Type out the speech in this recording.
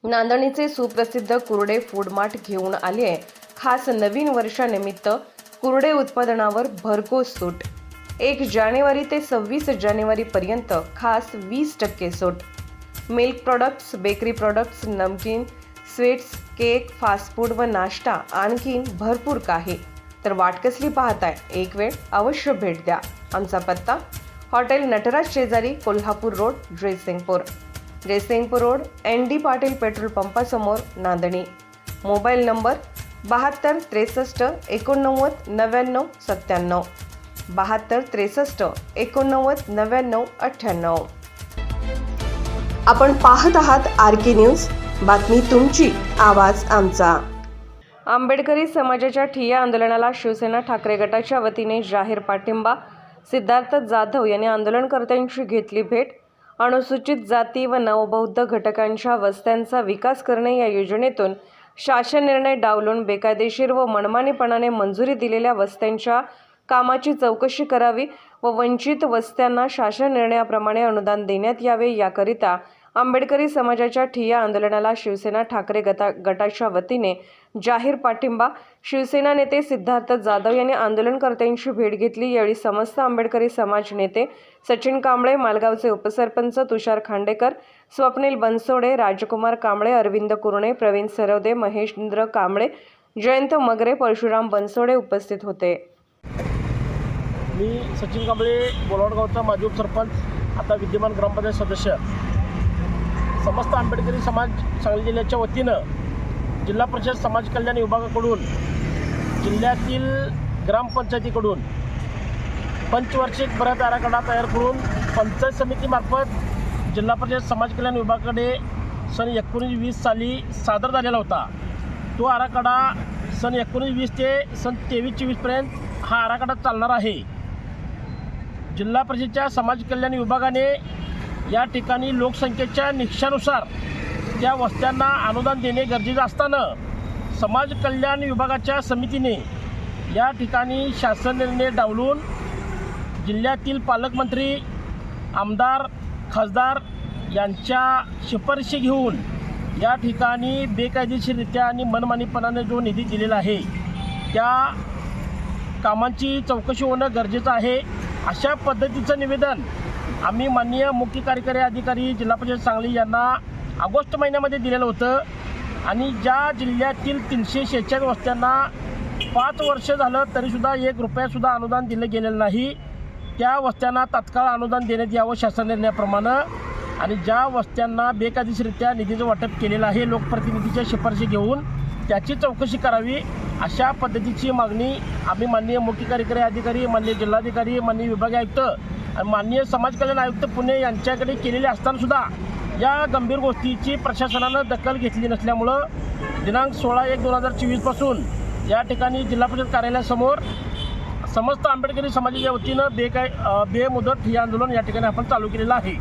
नांदणीचे सुप्रसिद्ध कुर्डे food mart घेऊन आले आहे खास नवीन वर्षानिमित्त कुर्डे उत्पादनावर भरघोस सूट। 1 जानेवारी ते 26 जानेवारी पर्यंत खास 20% सूट। मिल्क प्रोडक्ट्स, बेकरी प्रोडक्ट्स, नमकीन, स्वीट्स, केक, फास्ट फूड व नाश्ता आणखीन भरपूर काही। तर वाट कसली पाहताय? एक वेळ अवश्य भेट द्या। आमचा पत्ता हॉटेल नटराज शेजारी, Kolhapur road, Jaysingpur road, ND Patil petrol पंपासमोर, नांदणी। Mobile number 72 63 89 99 97, 72 63 89 99 98। आपण पाहत आहात RK न्यूज, बातमी तुमची, आवाज आमचा। आंबेडकरी समाजाच्या ठिय्या आंदोलनाला शिवसेना ठाकरे गटाच्या वतीने जाहीर पाठिंबा। सिद्धार्थ जाधव यांनी आंदोलनकर्त्यांची घेतली भेट। अनुसूचित जाती व नवबौद्ध घटकांच्या वस्त्यांचा विकास करणे या योजनेतून शासन निर्णय डावलून बेकायदेशीर व मनमानीपणाने मंजुरी दिलेल्या वस्त्यांच्या कामाची चौकशी करावी व वंचित वस्त्यांना शासन निर्णयाप्रमाणे अनुदान देण्यात यावे, याकरिता आंबेडकरी समाजाच्या ठिय्या आंदोलनाला शिवसेना ठाकरे गटाच्या वतीने जाहीर पाठिंबा। शिवसेना नेते सिद्धार्थ जाधव यांनी आंदोलनकर्त्यांची भेट घेतली। यावेळी समस्त आंबेडकरी समाज नेते सचिन कांबळे, मालगावचे उपसरपंच तुषार खांडेकर, स्वप्नील बनसोडे, राजकुमार कांबळे, अरविंद कुरणे, प्रवीण सरवदे, महेंद्र कांबळे, जयंत मगरे, परशुराम बनसोडे उपस्थित होते। मी सचिन कांबळे, बोलवडगावचा माजी उपसरपंच, आता विद्यमान ग्रामपंचायत सदस्य। समस्त आंबेडकरी समाज सांगली जिल्ह्याच्या वतीनं जिल्हा परिषद समाज कल्याण विभागाकडून जिल्ह्यातील ग्रामपंचायतीकडून पंचवार्षिक बृहत आराखडा तयार करून पंचायत समितीमार्फत जिल्हा परिषद समाज कल्याण विभागाकडे सन 19-20 साली सादर झालेला होता। तो आराखडा सन 19-20 ते सन 23-24 पर्यंत हा आराखडा चालणार आहे। जिल्हा परिषदेच्या समाज कल्याण विभागाने या ठिकाणी लोकसंख्येच्या निकषानुसार त्या वस्त्यांना अनुदान देणे गरजेचं असताना समाज कल्याण विभागाच्या समितीने या ठिकाणी शासन निर्णय डावलून जिल्ह्यातील पालकमंत्री, आमदार, खासदार यांच्या शिफारशी घेऊन या ठिकाणी बेकायदेशीररित्या आणि मनमानीपणाने जो निधी दिलेला आहे त्या कामांची चौकशी होणं गरजेचं आहे। अशा पद्धतीचं निवेदन आम्ही माननीय मुख्य कार्यकारी अधिकारी जिल्हा परिषद सांगली यांना ऑगस्ट महिन्यामध्ये दिलेलं होतं आणि ज्या जिल्ह्यातील 346 वस्त्यांना 5 वर्ष झालं तरीसुद्धा 1 रुपयासुद्धा अनुदान दिलं गेलेलं नाही, त्या वस्त्यांना तात्काळ अनुदान देण्यात यावं शासन निर्णयाप्रमाणे। आणि ज्या वस्त्यांना बेकायदेशीररित्या निधीचं वाटप केलेलं आहे लोकप्रतिनिधीच्या शिफारशी घेऊन त्याची चौकशी करावी, अशा पद्धतीची मागणी आम्ही माननीय मुख्य कार्यकारी अधिकारी, माननीय जिल्हाधिकारी, माननीय विभागीय आयुक्त आणि माननीय समाज कल्याण आयुक्त पुणे यांच्याकडे केलेली असतानासुद्धा या गंभीर गोष्टीची प्रशासनानं दखल घेतली नसल्यामुळं दिनांक 16/1/2024 पासून या ठिकाणी जिल्हा परिषद कार्यालयासमोर समस्त आंबेडकरी समाजाच्या वतीनं बेमुदत ठिय्या आंदोलन या ठिकाणी आपण चालू केलेलं आहे।